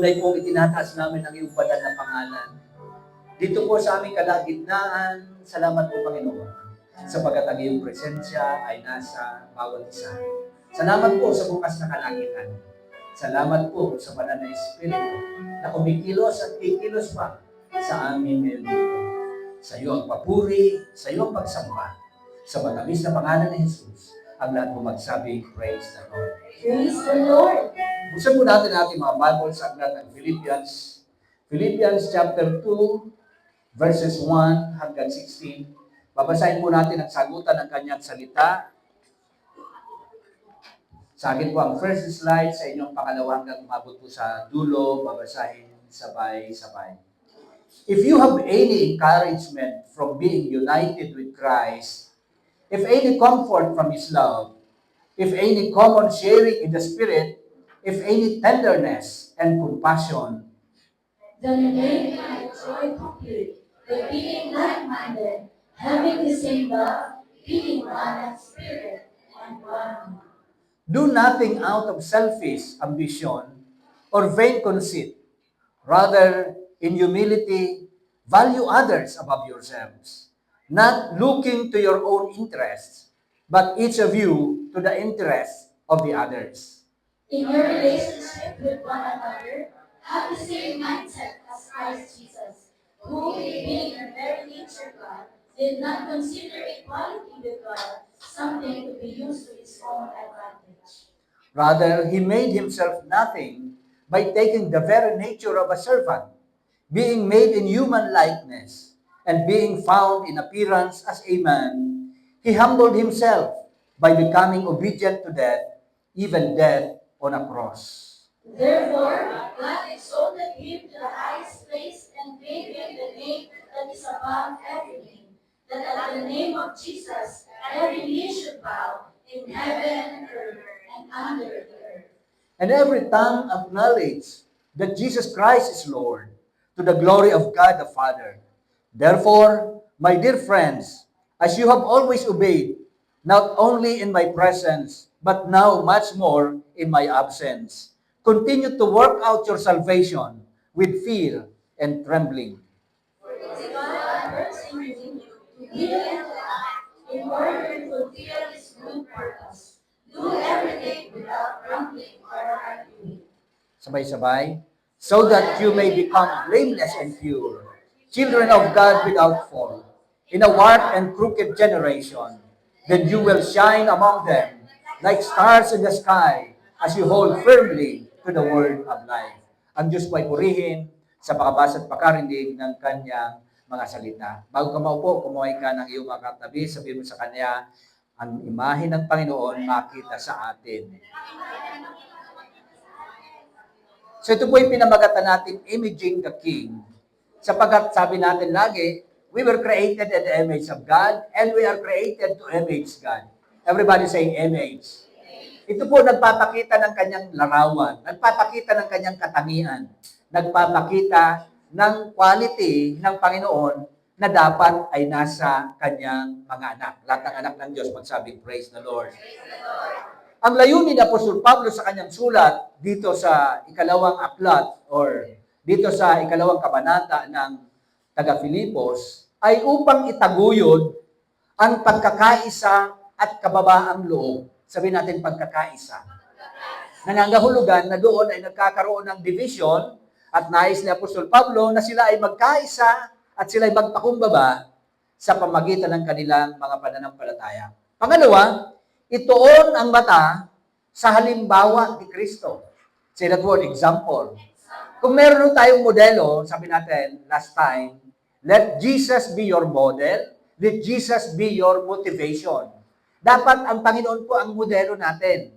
Tunay pong itinataas namin ang iyong banal na pangalan. Dito po sa aming kalagitnaan, salamat po Panginoon, sapagkat ang iyong presensya ay nasa bawat isa. Salamat po sa bukas na kalangitan. Salamat po sa banal na Espiritu na kumikilos at kikilos pa sa amin ngayon dito. Sa iyo ang papuri, sa iyo ang pagsamba. Sa matamis na pangalan ni Jesus, ang lahat po magsabi, praise the Lord. Praise the Lord. Buksan po natin ating mga Bible sa aklat ng Philippians. Philippians chapter 2, verses 1 hanggang 16. Babasahin po natin ang sagutan ng kanyang salita. Sa akin po ang first slide, sa inyong pangalawa hanggang umabot po sa dulo, babasahin sabay-sabay. If you have any encouragement from being united with Christ, if any comfort from His love, if any common sharing in the Spirit, if any tenderness and compassion, Then make my joy complete, by being like-minded, having the same love, being one in spirit and one. do nothing out of selfish ambition or vain conceit. Rather, in humility, value others above yourselves, not looking to your own interests, but each of you to the interests of the others. In your relationship with one another, have the same mindset as Christ Jesus, who, being in very nature God, did not consider equality with God something to be used to his own advantage. Rather, he made himself nothing by taking the very nature of a servant, being made in human likeness, and being found in appearance as a man. He humbled himself by becoming obedient to death, even death on a cross. Therefore, God exalted him to the highest place and gave him the name that is above every name, that at the name of Jesus every knee should bow in heaven and earth and under the earth. And every tongue acknowledge that Jesus Christ is Lord, to the glory of God the Father. Therefore, my dear friends, as you have always obeyed, not only in my presence, but now much more in my absence, continue to work out your salvation with fear and trembling. For it is God works in you to will and to act in order to fulfill his good purpose. Do everything without grumbling or arguing. Sabay-sabay. So that you may become blameless and pure, children of God without fault, in a warped and crooked generation. Then you will shine among them like stars in the sky as you hold firmly to the word of life. Ang Diyos po ay purihin sa pakabasa at pakarinig ng kanyang mga salita. Bago ka maupo, kumuhay ka ng iyong mga katabi, sabihin mo sa kanya, ang imahe ng Panginoon makita sa atin. So ito po yung pinamagatan natin, imaging the King. Sapagkat sabi natin lagi, we were created in the image of God and we are created to image God. Everybody say image. Ito po nagpapakita ng kanyang larawan, nagpapakita ng kanyang katangian, nagpapakita ng quality ng Panginoon na dapat ay nasa kanyang mga anak. Lahat ng anak ng Diyos magsabing, praise the Lord. Ang layunin ni Apostol Pablo sa kanyang sulat dito sa ikalawang aklat or dito sa ikalawang kabanata ng taga-Filipos ay upang itaguyod ang pagkakaisa at kababaang loob. Sabihin natin pagkakaisa. Nangangahulugan na doon ay nagkakaroon ng division at nais ni Apostol Pablo na sila ay magkaisa at sila ay magpakumbaba sa pamagitan ng kanilang mga pananampalataya. Pangalawa, ituon ang mata sa halimbawa ni Kristo. Say that word, example. Kung meron tayong modelo, sabi natin last time, let Jesus be your model, let Jesus be your motivation. Dapat ang Panginoon po ang modelo natin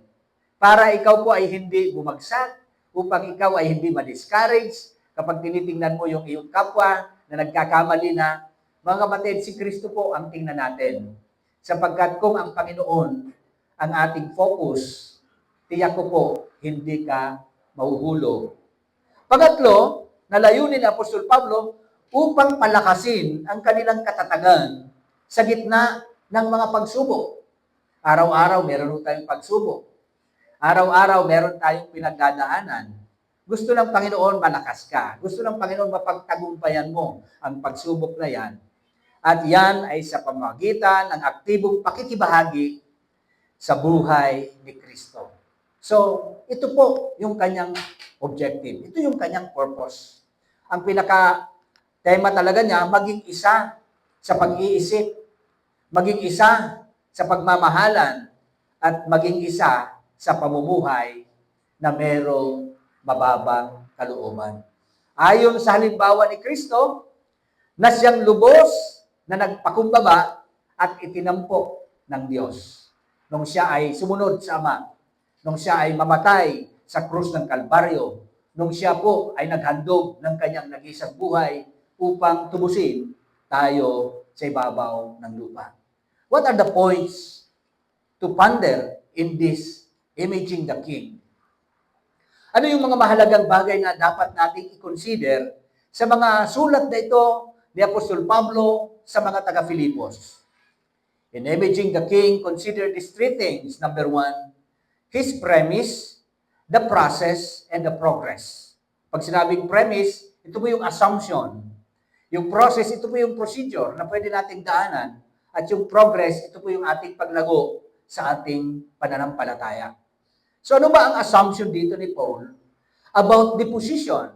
para ikaw po ay hindi bumagsak, upang ikaw ay hindi ma-discourage kapag tinitingnan mo yung iyong kapwa na nagkakamali na, mga kapatid, si Kristo po ang tingnan natin. Sapagkat kung ang Panginoon ang ating focus, tiyak ko po, hindi ka mahuhulog. Pangatlo, nalayunin ni Apostol Pablo upang palakasin ang kanilang katatagan sa gitna ng mga pagsubok. Araw-araw meron tayong pagsubok. Araw-araw meron tayong pinagdadaanan. Gusto ng Panginoon malakas ka. Gusto ng Panginoon mapagtagumpayan mo ang pagsubok na yan. At yan ay sa pamamagitan ng aktibong pakikibahagi sa buhay ni Kristo. So, ito po yung kanyang objective. Ito yung kanyang purpose. Ang pinaka-tema talaga niya, maging isa sa pag-iisip, maging isa sa pagmamahalan, at maging isa sa pamumuhay na merong mababang kalooban. Ayon sa halimbawa ni Kristo, na siyang lubos na nagpakumbaba at itinampok ng Diyos. Nung siya ay sumunod sa Ama, nung siya ay mamatay sa krus ng Kalbaryo, nung siya po ay naghandog ng kanyang nag-isang buhay upang tubusin tayo sa ibabaw ng lupa. What are the points to ponder in this imaging the King? Ano yung mga mahalagang bagay na dapat nating i-consider sa mga sulat na ito ni Apostol Pablo sa mga taga-Filipos? In imaging the King, consider these three things. Number one, His premise, the process, and the progress. Pag sinabing premise, ito po yung assumption. Yung process, ito po yung procedure na pwede nating daanan. At yung progress, ito po yung ating paglago sa ating pananampalataya. So ano ba ang assumption dito ni Paul about the position?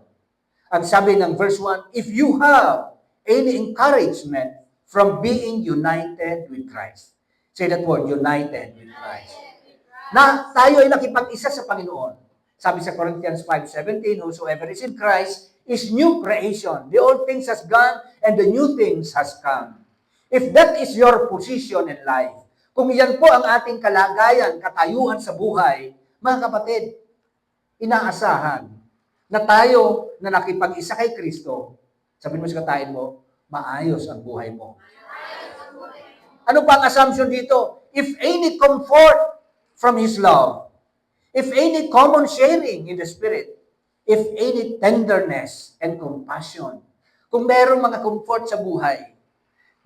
Ang sabi ng verse 1, if you have any encouragement from being united with Christ. Say that word, united with Christ. Na tayo ay nakipag-isa sa Panginoon. Sabi sa Corinthians 5:17, whosoever is in Christ is new creation. The old things has gone and the new things has come. If that is your position in life, kung yan po ang ating kalagayan, katayuan sa buhay, mga kapatid, inaasahan na tayo na nakipag-isa kay Kristo, sabihin mo sa katayin mo, maayos ang buhay mo. Ano pa ang assumption dito? If any comfort from His love, if any common sharing in the Spirit, if any tenderness and compassion, kung mayroong mga comfort sa buhay,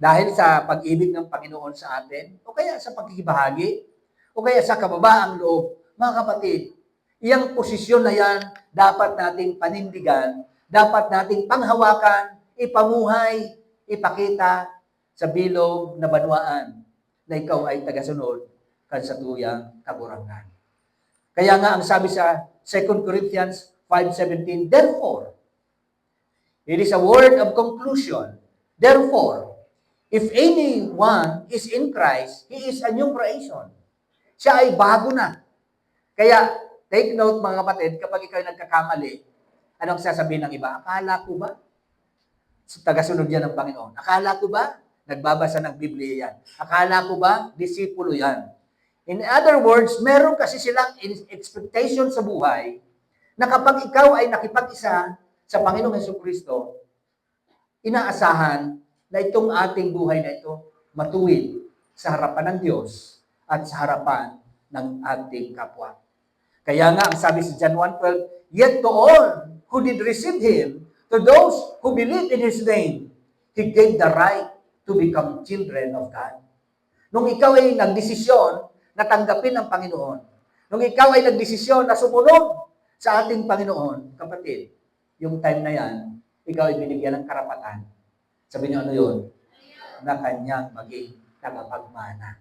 dahil sa pag-ibig ng Panginoon sa atin, o kaya sa pagkikibahagi, o kaya sa kababaang loob, mga kapatid, iyang posisyon na yan, dapat nating panindigan, dapat nating panghawakan, ipamuhay, ipakita sa bilog na banwaan na ikaw ay tagasunod kan sa tuyang kaburangan. Kaya nga ang sabi sa 2 Corinthians 5:17, therefore, it is a word of conclusion. Therefore, if anyone is in Christ, he is a new creation. Siya ay bago na. Kaya, take note mga kapatid, kapag ikaw ay nagkakamali, anong sasabihin ng iba? Akala ko ba? Tagasunod yan ng Panginoon. Akala ko ba? Nagbabasa ng Biblia yan. Akala ko ba? Disipulo yan. In other words, meron kasi silang expectation sa buhay na kapag ikaw ay nakipag-isa sa Panginoong Jesucristo, inaasahan na itong ating buhay na ito matuwid sa harapan ng Diyos at sa harapan ng ating kapwa. Kaya nga, ang sabi sa John 1:12, yet to all who did receive Him, to those who believe in His name, He gave the right to become children of God. Nung ikaw ay nagdesisyon na tanggapin ang Panginoon, nung ikaw ay nagdesisyon na sumunod sa ating Panginoon, kapatid, yung time na yan, ikaw ay binigyan ng karapatan. Sabi niyo, ano yun? Na kanyang maging tagapagmana.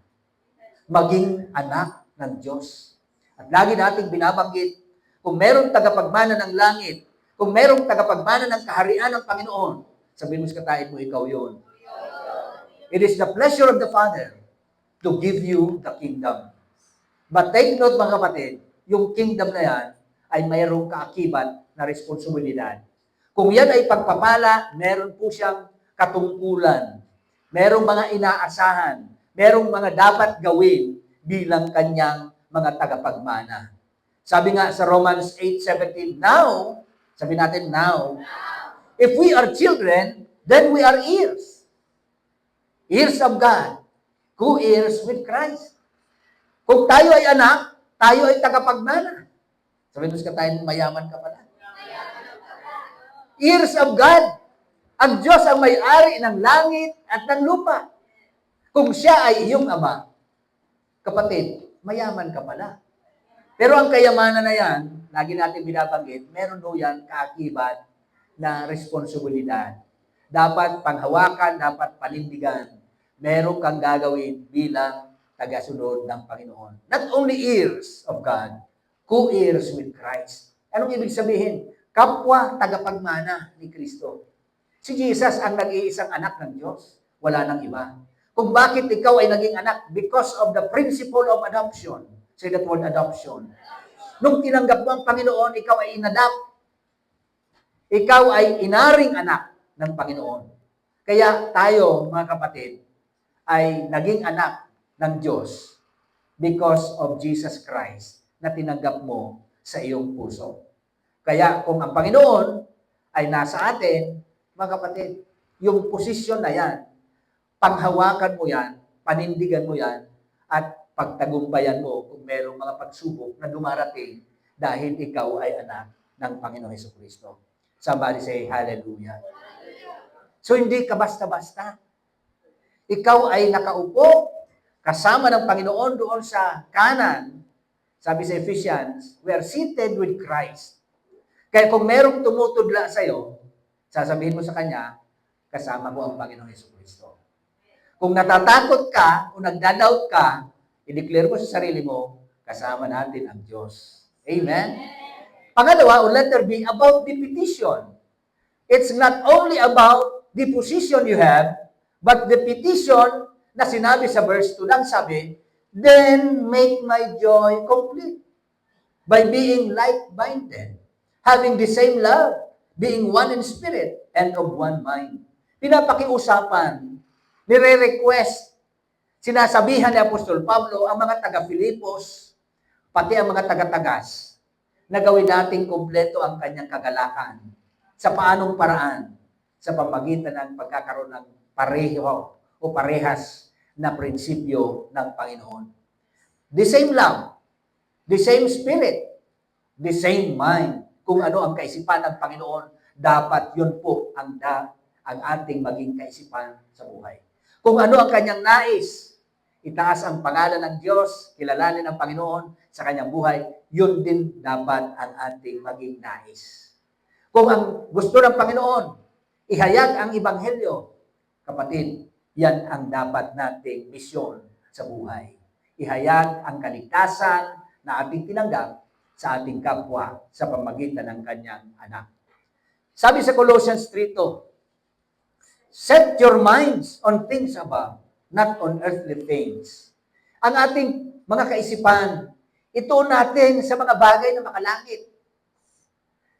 Maging anak ng Diyos. At lagi nating binabanggit, kung merong tagapagmana ng langit, kung merong tagapagmana ng kaharian ng Panginoon, sabihin mo sa katayin mo, ikaw yun. It is the pleasure of the Father to give you the kingdom. But take note mga kapatid, yung kingdom na yan ay mayroong kaakibat na responsibilidad. Kung yan ay pagpapala, meron po siyang katungkulan. Merong mga inaasahan. Merong mga dapat gawin bilang kanyang mga tagapagmana. Sabi nga sa Romans 8:17, now, sabi natin now, if we are children, then we are heirs. Heirs of God. Co-heirs with Christ. Kung tayo ay anak, tayo ay tagapagmana. Sabi nyo sa tayo, mayaman ka pala. Heirs of God. Ang Diyos ang may-ari ng langit at ng lupa. Kung siya ay iyong ama, kapatid, mayaman ka pala. Pero ang kayamanan na yan, lagi natin binabanggit, meron do yan kaakibat na responsibilidad. Dapat panghawakan, dapat panindigan. Meron kang gagawin bilang tagasunod ng Panginoon. Not only heirs of God, co-heirs with Christ. Anong ibig sabihin? Kapwa tagapagmana ni Kristo. Si Jesus ang nag-iisang anak ng Diyos. Wala nang iba. Kung bakit ikaw ay naging anak? Because of the principle of adoption. Say that word, adoption. Nung tinanggap mo ang Panginoon, ikaw ay inadapt. Ikaw ay inaring anak ng Panginoon. Kaya tayo, mga kapatid, ay naging anak ng Diyos because of Jesus Christ na tinanggap mo sa iyong puso. Kaya kung ang Panginoon ay nasa atin, mga kapatid, yung posisyon na yan, panghawakan mo yan, panindigan mo yan, at pagtagumpayan mo kung merong mga pagsubok na dumarating dahil ikaw ay anak ng Panginoon Jesucristo. Somebody say, hallelujah. So hindi ka basta-basta. Ikaw ay nakaupo kasama ng Panginoon doon sa kanan. Sabi sa Ephesians, we are seated with Christ. Kaya kung merong tumutudla sa'yo, sasabihin mo sa Kanya, kasama mo ang Panginoon Jesucristo. Kung natatakot ka o nagdadoubt ka, i-declare mo sa sarili mo, kasama natin ang Diyos. Amen? Pangalawa, o letter B, about the petition. It's not only about the position you have, but the petition na sinabi sa verse 2 lang sabi, then make my joy complete by being like-minded, having the same love, being one in spirit and of one mind. Pinapakiusapan, nire-request, sinasabihan ni Apostol Pablo ang mga taga-Filipos, pati ang mga taga-Tagas, na gawin nating kumpleto ang kanyang kagalakan. Sa paanong paraan? Sa pamagitan ng pagkakaroon ng pareho o parehas na prinsipyo ng Panginoon. The same love, the same spirit, the same mind. Kung ano ang kaisipan ng Panginoon, dapat yun po ang ating maging kaisipan sa buhay. Kung ano ang kanyang nais, itaas ang pangalan ng Diyos, kilalanin ang Panginoon sa kanyang buhay, yun din dapat ang ating maging nais. Kung ang gusto ng Panginoon, ihayag ang Ebanghelyo, kapatid, yan ang dapat nating misyon sa buhay. Ihayag ang kaligtasan na ating tinanggap sa ating kapwa sa pamagitan ng kanyang anak. Sabi sa Colossians 3:2, set your minds on things above, not on earthly things. Ang ating mga kaisipan, ito natin sa mga bagay na makalangit.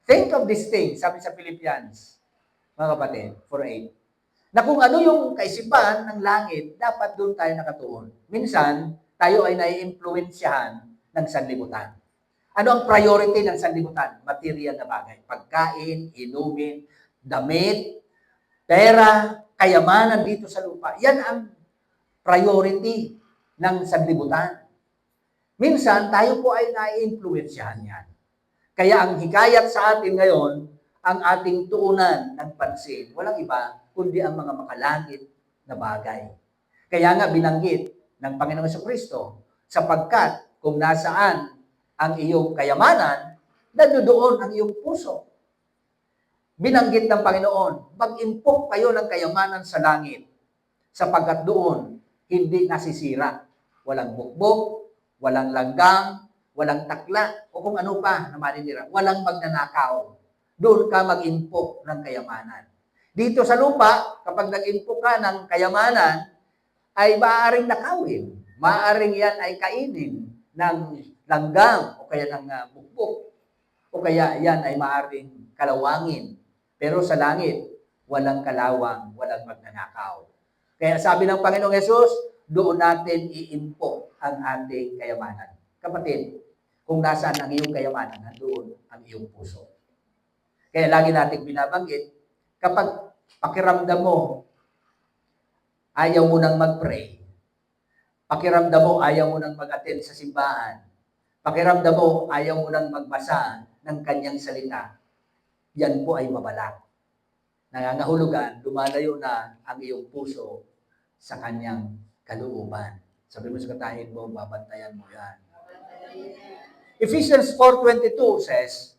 Think of these things, sabi sa Philippians, mga kapatid, 4:8. Na kung ano yung kaisipan ng langit, dapat doon tayo nakatuon. Minsan, tayo ay nai-impluwensyahan ng sanlibutan. Ano ang priority ng sanlibutan? Material na bagay. Pagkain, inumin, damit, pera, kayamanan dito sa lupa. Yan ang priority ng sanlibutan. Minsan, tayo po ay nai-impluwensyahan yan. Kaya ang hikayat sa atin ngayon, ang ating tuunan ng pansin, walang iba, kundi ang mga makalangit na bagay. Kaya nga binanggit ng Panginoong Jesucristo, sapagkat kung nasaan ang iyong kayamanan, nandoon ang iyong puso. Binanggit ng Panginoon, mag-impok kayo ng kayamanan sa langit, sapagkat doon hindi nasisira. Walang bukbok, walang langgam, walang takla, o kung ano pa na maninira. Walang magnanakaw. Doon ka mag-impok ng kayamanan. Dito sa lupa, kapag nag-impok ka ng kayamanan, ay maaaring nakawin. Maaaring yan ay kainin ng langgam o kaya ng bukbok. O kaya yan ay maaaring kalawangin. Pero sa langit, walang kalawang, walang magnanakaw. Kaya sabi ng Panginoong Yesus, doon natin iimpok ang ating kayamanan. Kapatid, kung nasaan ang iyong kayamanan, nandoon ang iyong puso. Kaya lagi nating binabanggit, kapag pakiramdam mo, ayaw mo nang mag-pray, pakiramdam mo, ayaw mo nang mag-attend sa simbahan, pakiramdam mo, ayaw mo nang magbasa ng kanyang salita, yan po ay babala. Nangangahulugan, lumalayo na ang iyong puso sa kanyang kalooban. Sabi mo sa katahin mo, babantayan mo yan. Ephesians 4:22 says,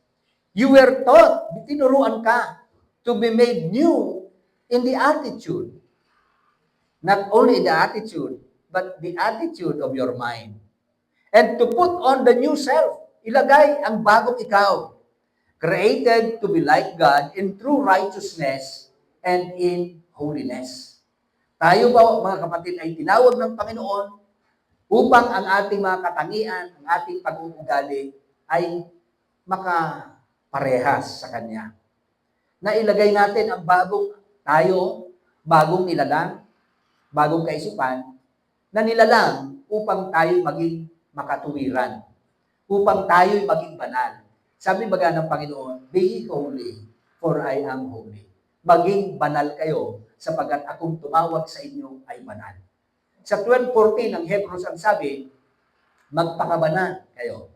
you were taught, tinuruan ka, to be made new in the attitude. Not only in the attitude, but the attitude of your mind. And to put on the new self. Ilagay ang bagong ikaw. Created to be like God in true righteousness and in holiness. Tayo ba, mga kapatid, ay tinawag ng Panginoon upang ang ating mga katangian, ang ating pag-uugali ay makaparehas sa Kanya. Na ilagay natin ang bagong tayo, bagong nilalang, bagong kaisipan, na nilalang upang tayo maging makatuwiran, upang tayo maging banal. Sabi baga ng Panginoon, be holy, for I am holy. Maging banal kayo, sapagkat akong tumawag sa inyo ay banal. Sa 12:14 ng Hebrews ang sabi, magpakabanal kayo,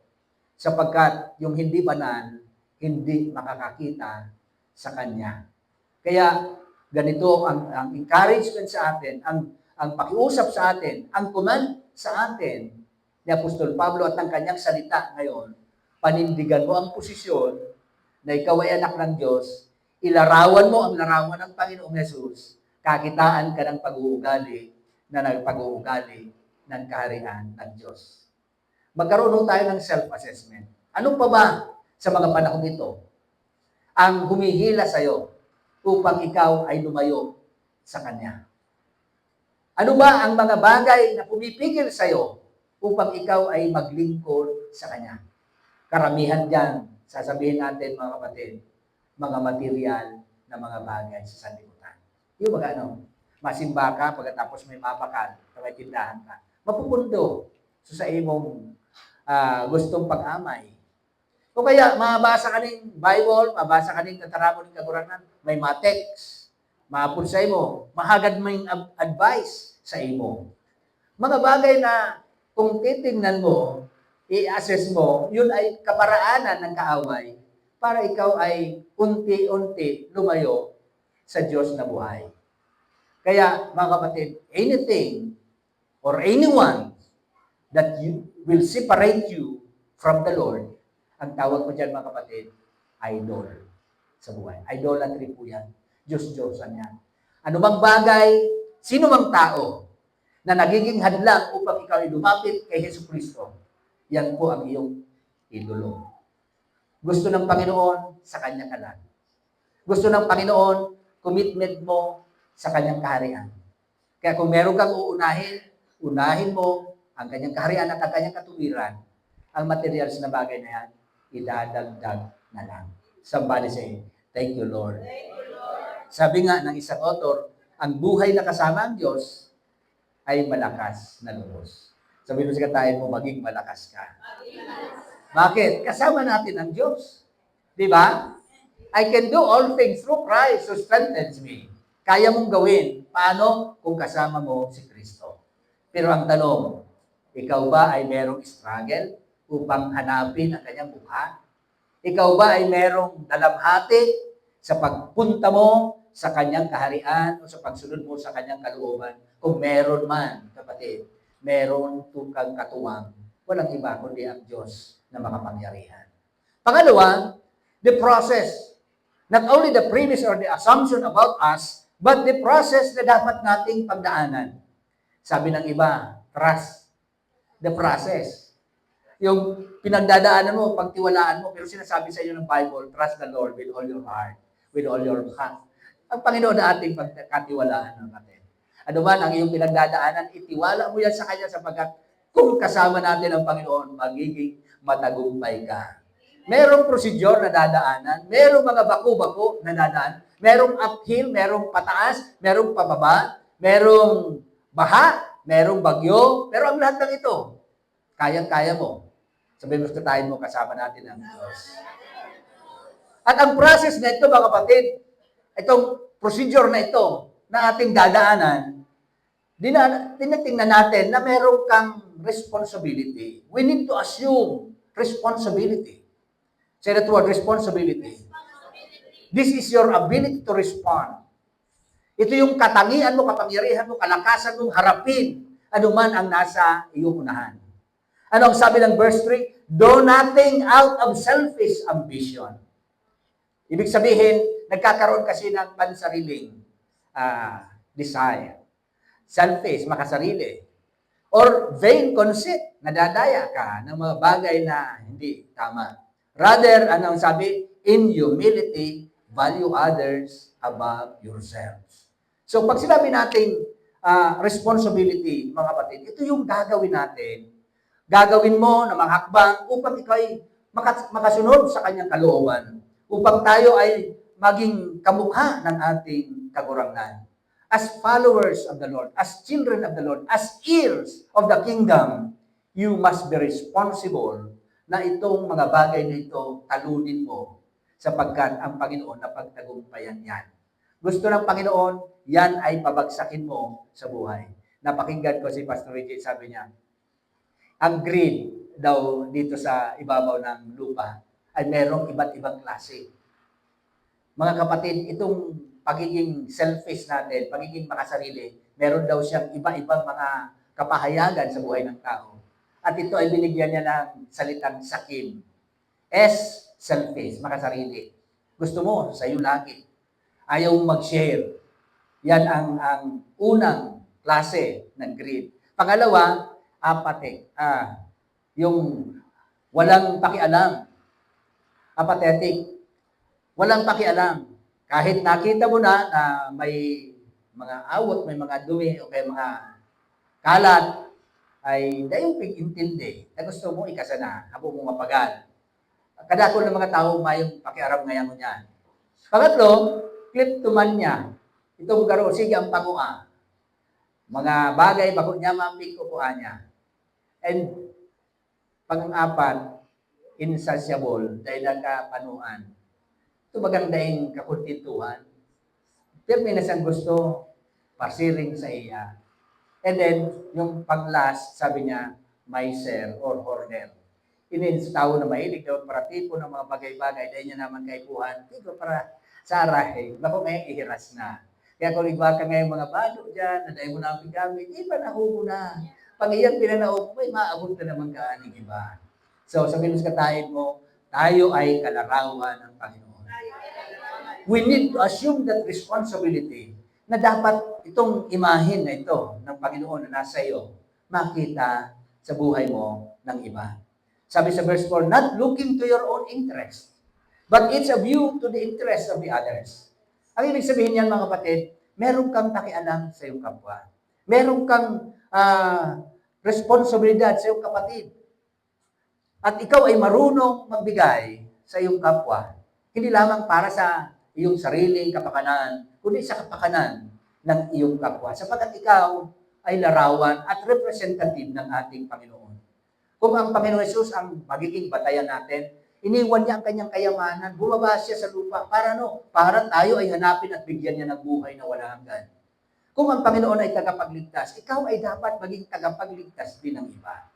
sapagkat yung hindi banal, hindi makakakita sa Kanya. Kaya ganito ang encouragement sa atin, ang pakiusap sa atin, ang command sa atin ni Apostol Pablo at ng kanyang salita ngayon, panindigan mo ang posisyon na ikaw ay anak ng Diyos, ilarawan mo ang larawan ng Panginoong Yesus, kakitaan ka ng pag-uugali na nagpag-uugali ng kaharian ng Diyos. Magkaroon tayo ng self-assessment. Ano pa ba sa mga panahon ito ang humihila sa iyo upang ikaw ay lumayo sa Kanya? Ano ba ang mga bagay na pumipigil sa iyo upang ikaw ay maglingkod sa Kanya? Karamihan dyan, sasabihin natin mga kapatid, mga material na mga bagay sa sanlibutan. Yung mga masimba ka, pagkatapos may mabakal, may tindahan ka, mapupundo sa imong gustong pag-amay. O kaya, mabasa ka ng Bible, mabasa ka ng kataramon ng kaguranan, may ma-text, maapod sa imo, mahagad mo yung advice sa imo. Mga bagay na kung titingnan mo, i-assess mo, yun ay kaparaanan ng kaaway para ikaw ay unti-unti lumayo sa Diyos na buhay. Kaya, mga kapatid, anything or anyone that you will separate you from the Lord, ang tawag ko dyan, mga kapatid, idol sa buhay. Idolatry po yan. Diyos-Diyosan yan. Ano bang bagay, sino mang tao na nagiging hadlang upang ikaw ay lumapit kay Hesus Kristo, yan po ang iyong idolo. Gusto ng Panginoon sa Kanyang kalan. Gusto ng Panginoon, commitment mo sa Kanyang kaharian. Kaya kung meron kang unahin mo ang Kanyang kaharian at ang Kanyang katuwiran. Ang materials na bagay na yan, idadagdag na lang. Somebody say, thank you, Lord. Thank you, Lord. Sabi nga ng isang author, ang buhay na kasama ang Diyos ay malakas na lubos. Sabi mo sa katayin mo, maging malakas ka. Bakit? Kasama natin ang Diyos. Di ba? I can do all things through Christ who strengthens me. Kaya mong gawin. Paano? Kung kasama mo si Kristo. Pero ang tanong, ikaw ba ay merong struggle upang hanapin ang kanyang mukha? Ikaw ba ay merong dalamhati sa pagpunta mo sa kanyang kaharian o sa pagsunod mo sa kanyang kalooban? Kung meron man, kapatid, meron kang katuwang, walang iba kundi ang Diyos na makapangyarihan. Pangalawa, the process. Not only the premise or the assumption about us, but the process na dapat nating pagdaanan. Sabi ng iba, trust the process. Yung pinagdadaanan mo, pagtiwalaan mo, pero sinasabi sa inyo ng Bible, trust the Lord with all your heart, with all your heart. Ang Panginoon na ating pagkatiwalaan ng atin. Ano man ang iyong pinagdadaanan, itiwala mo yan sa Kanya sapagkat kung kasama natin ang Panginoon, magiging matagumpay ka. Merong procedure na dadaanan, merong mga bako-bako na dadaan, merong uphill, merong pataas, merong pababa, merong baha, merong bagyo, pero ang lahat ng ito, kayang-kaya mo. Sabihin mo sa tayo mo, kasama natin ang Diyos. At ang process na ito, mga kapatid, itong procedure na ito, na ating dadaanan, tinitingnan natin na meron kang responsibility. We need to assume responsibility. Say that word, responsibility. This is your ability to respond. Ito yung katangian mo, kapangyarihan mo, kalakasan mong harapin anuman ang nasa iyong unahan. Ano ang sabi ng verse 3? Do nothing out of selfish ambition. Ibig sabihin, nagkakaroon kasi ng pansariling desire. Selfish, makasarili. Or vain conceit, nadadaya ka ng mga bagay na hindi tama. Rather, anong sabi? In humility, value others above yourselves. So pag sinabi natin responsibility, mga kapatid, ito yung gagawin natin. Gagawin mo na mga hakbang upang ikaw ay makasunod sa kanyang kalooban. Upang tayo ay maging kamukha ng ating kagurangan. As followers of the Lord, as children of the Lord, as heirs of the kingdom, you must be responsible na itong mga bagay na ito talunin mo sapagkat ang Panginoon na pagtagumpayan yan. Gusto ng Panginoon, yan ay pabagsakin mo sa buhay. Napakinggan ko si Pastor Reggie, sabi niya, ang greed daw dito sa ibabaw ng lupa ay merong iba't ibang klase. Mga kapatid, itong pagiging selfish natin, pagiging makasarili, meron daw siyang iba-ibang mga kapahayagan sa buhay ng tao. At ito ay binigyan niya ng salitang sakim. S, selfish, makasarili. Gusto mo, sa iyo lagi. Ayaw mag-share. Yan ang unang klase ng greed. Pangalawa, apathic. Yung walang pakialam. Apathetic. Walang pakialam. Kahit nakita mo na may mga awot, may mga dumi, o kaya mga kalat, ay dahil pag-intindi na gusto mo ikasana, habang mo mapagal. Kadako ng mga tao mayong pakiaram ngayon mo niyan. Pangatlo, kleptoman niya. Itong garo, sige ang pangua. Mga bagay, bako niya mapik kukuha niya. And pang-apat, insatiable, dahil nagkapanuan. Ito magandang kakuntituhan. Pero may nasang gusto, pasiring sa iya. And then, yung pang-last, sabi niya, miser or hoarder. Inin sa tao na mahilig daw para tipo ng mga bagay-bagay, dahil niya naman kaipuhan, tipo para sa arahe, bako ngayon ihiras na. Kaya kung iba ka ngayon mga bado dyan, na dahil mo na ang pigamit, iba na hubo na. Pag iyan pinanaog mo, maabot na naman ka ng iba. So, sa katahin mo, tayo ay kalarawan ng Panginoon. We need to assume that responsibility na dapat itong imahin na ito ng Panginoon na nasa iyo, makita sa buhay mo ng iba. Sabi sa verse 4, not looking to your own interest, but each of you to the interest of the others. Ang ibig sabihin niyan mga kapatid, meron kang pakialam sa iyong kapwa. Meron kang responsibilidad sa iyong kapatid. At ikaw ay marunong magbigay sa iyong kapwa. Hindi lamang para sa iyong sariling kapakanan, kundi sa kapakanan ng iyong kapwa. Sapagkat ikaw ay larawan at representative ng ating Panginoon. Kung ang Panginoon Jesus ang magiging batayan natin, iniwan niya ang kanyang kayamanan, bumaba siya sa lupa. Para Para tayo ay hanapin at bigyan niya ng buhay na wala hanggan. Kung ang Panginoon ay tagapagligtas, ikaw ay dapat maging tagapagligtas din ng iba.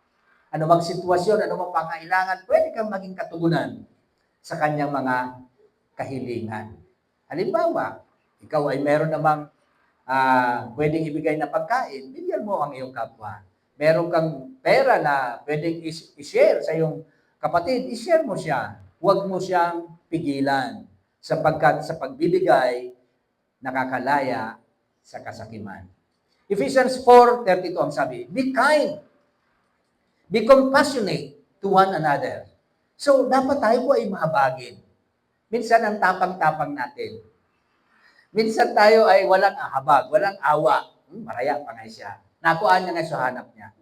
Ano mang sitwasyon, ano mang pangailangan, pwede kang maging katugunan sa kanyang mga kahilingan. Halimbawa, ikaw ay meron namang pwedeng ibigay na pagkain, bigyan mo ang iyong kapwa. Meron kang pera na pwedeng i-share sa iyong kapatid, i-share mo siya. Huwag mo siyang pigilan sapagkat sa pagbibigay, nakakalaya sa kasakiman. Ephesians 4:32 ang sabi, be kind, be compassionate to one another. So, dapat tayo po ay mahabagin. Minsan ang tapang-tapang natin. Minsan tayo ay walang ahabag, walang awa. Maraya pa nga siya. Nakuhaan niya nga sa hanap niya.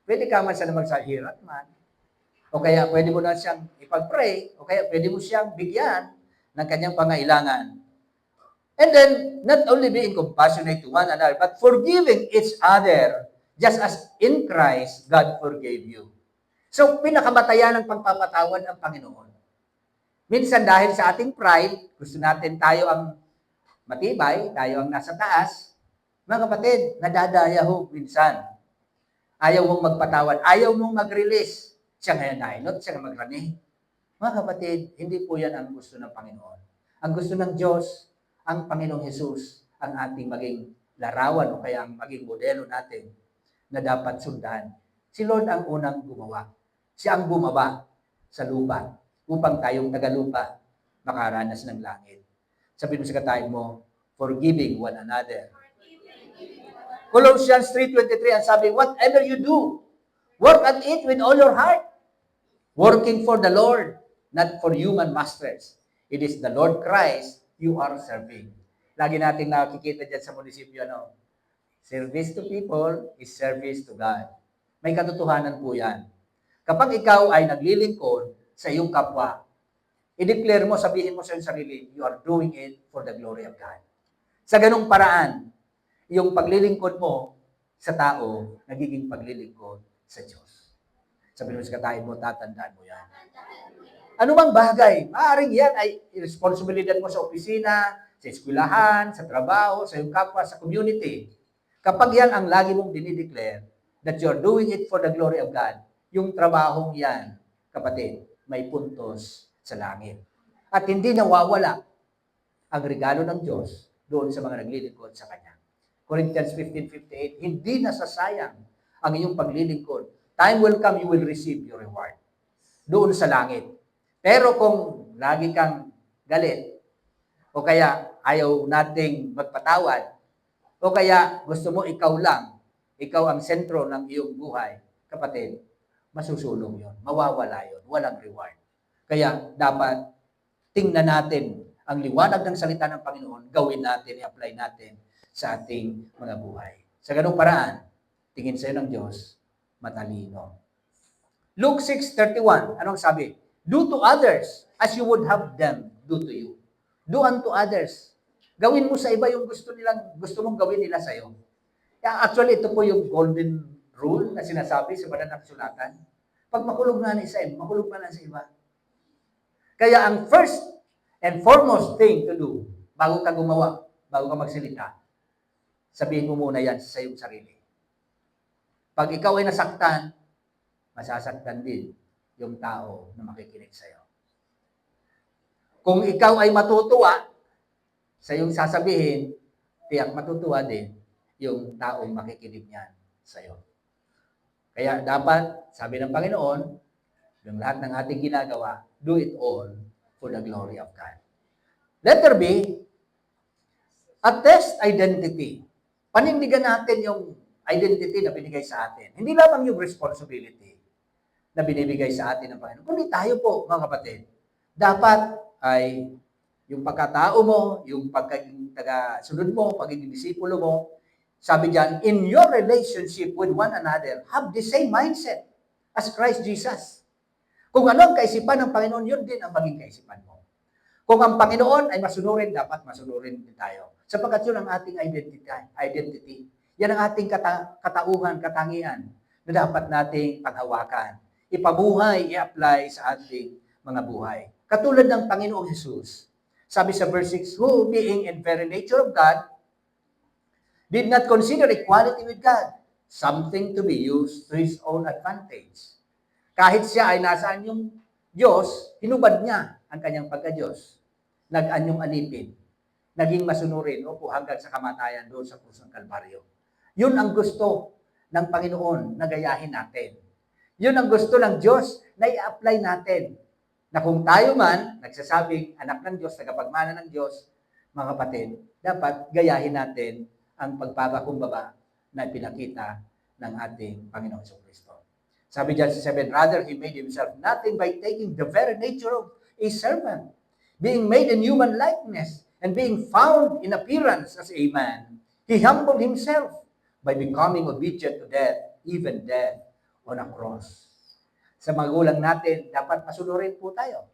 Pwede ka man siya na magsahirat man. O kaya pwede mo na siyang ipag-pray. O kaya pwede mo siyang bigyan ng kanyang pangailangan. And then, not only being compassionate to one another, but forgiving each other, just as in Christ, God forgave you. So, pinakamatayan ng pagpapatawad ang Panginoon. Minsan dahil sa ating pride, gusto natin tayo ang matibay, tayo ang nasa taas. Mga kapatid, nadadaya ho minsan. Ayaw mong magpatawad, ayaw mong mag-release. Siya ngayon nainot, siya nga magrani. Mga kapatid, hindi po yan ang gusto ng Panginoon. Ang gusto ng Diyos, ang Panginoong Jesus, ang ating maging larawan o kaya ang maging modelo natin na dapat sundan. Si Lord ang unang gumawa. Siya ang bumaba. sa lupa upang tayong tagalupa makaranas ng langit. Sabihin mo sa katayin mo, forgiving one another. Colossians 3:23, ang sabi, whatever you do, work at it with all your heart, working for the Lord, not for human masters. It is the Lord Christ you are serving. Lagi natin nakikita dyan sa munisipyo, no? Service to people is service to God. May katotohanan po yan. Kapag ikaw ay naglilingkod sa iyong kapwa, i-declare mo, sabihin mo sa iyong sarili, you are doing it for the glory of God. Sa ganung paraan, yung paglilingkod mo sa tao, nagiging paglilingkod sa Diyos. Sabihin mo sa katayin mo, tatandaan mo yan. Ano bang bagay? Maaaring yan ay responsibilidad mo sa opisina, sa eskwelahan, sa trabaho, sa iyong kapwa, sa community. Kapag yan ang lagi mong dinideclare, that you're doing it for the glory of God, yung trabahong yan, kapatid, may puntos sa langit. At hindi nawawala ang regalo ng Diyos doon sa mga naglilingkod sa Kanya. Corinthians 15:58, hindi nasasayang ang iyong paglilingkod. Time will come, you will receive your reward. Doon sa langit. Pero kung lagi kang galit, o kaya ayaw nating magpatawad, o kaya gusto mo ikaw lang, ikaw ang sentro ng iyong buhay, kapatid, masusulong yon, mawawala yon, walang reward. Kaya dapat tingnan natin ang liwanag ng salita ng Panginoon, gawin natin, i-apply natin sa ating mga buhay. Sa ganung paraan, tingin sa'yo ng Diyos, matalino. Luke 6:31, anong sabi? Do to others as you would have them do to you. Do unto others. Gawin mo sa iba yung gusto mong gawin nila sa iyo. Actually, ito po yung golden rule na sinasabi sa banal na kasulatan. Pag makulog na ng isa, makulog na sa iba. Kaya ang first and foremost thing to do, bago ka gumawa, bago ka magsalita, sabihin mo muna yan sa iyong sarili. Pag ikaw ay nasaktan, masasaktan din yung tao na makikinig sa iyo. Kung ikaw ay matutuwa sa iyong sasabihin, tiyak matutuwa din yung taong makikinig niyan sa iyo. Kaya dapat, sabi ng Panginoon, yung lahat ng ating ginagawa, do it all for the glory of God. Letter B, attest identity. Panindigan natin yung identity na binigay sa atin. Hindi lamang yung responsibility na binibigay sa atin ng Panginoon, kundi tayo po, mga kapatid. Dapat ay yung pagkatao mo, yung pagiging taga-sunod mo, pagiging disipulo mo, sabi diyan, in your relationship with one another, have the same mindset as Christ Jesus. Kung ano ang kaisipan ng Panginoon, yun din ang maging kaisipan mo. Kung ang Panginoon ay masunurin, dapat masunurin din tayo. Sapagkat yun ang ating identity. Yan ang ating katauhan, katangian na dapat nating paghawakan. Ipabuhay, i-apply sa ating mga buhay. Katulad ng Panginoong Jesus, sabi sa verse 6, who being in very nature of God, did not consider equality with God something to be used to His own advantage. Kahit siya ay nasaan yung Diyos, hinubad niya ang kanyang pagka-Diyos. Nag-anyong alipin, naging masunurin o hanggang sa kamatayan doon sa krus ng Kalbaryo. Yun ang gusto ng Panginoon na gayahin natin. Yun ang gusto ng Diyos na i-apply natin. Na kung tayo man, nagsasabing anak ng Diyos, tagapagmana ng Diyos, mga kapatid, dapat gayahin natin ang pagpapakumbaba na pinakita ng ating Panginoon Kristo. Sabi diyan sa 7, rather He made Himself nothing by taking the very nature of a servant, being made in human likeness, and being found in appearance as a man. He humbled Himself by becoming obedient to death, even death on a cross. Sa magulang natin, dapat masunurin po tayo.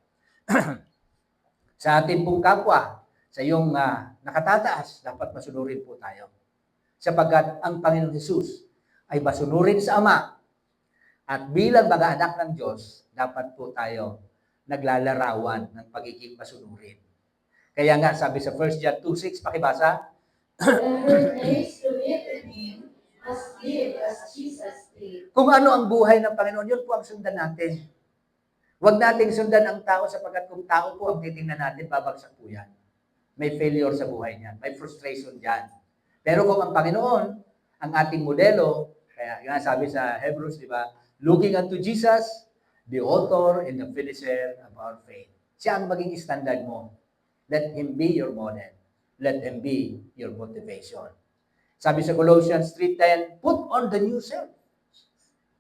Sa ating pong kapwa, sa iyong nakatataas, dapat masunurin po tayo. Sapagkat ang Panginoon Jesus ay masunurin sa Ama. At bilang mga anak ng Diyos, dapat po tayo naglalarawan ng pagiging masunurin. Kaya nga, sabi sa 1 John 2:6, pakibasa. Whoever dares to live in Him must live as Jesus did. Kung ano ang buhay ng Panginoon, yun po ang sundan natin. Huwag nating sundan ang tao sapagkat kung tao po ang titingnan natin, babagsak po yan. May failure sa buhay niyan. May frustration diyan. Pero kung ang Panginoon, ang ating modelo, kaya nga sabi sa Hebrews, di ba, looking unto Jesus, the author and the finisher of our faith. Siya ang maging standard mo. Let Him be your model. Let Him be your motivation. Sabi sa Colossians 3:10, put on the new self.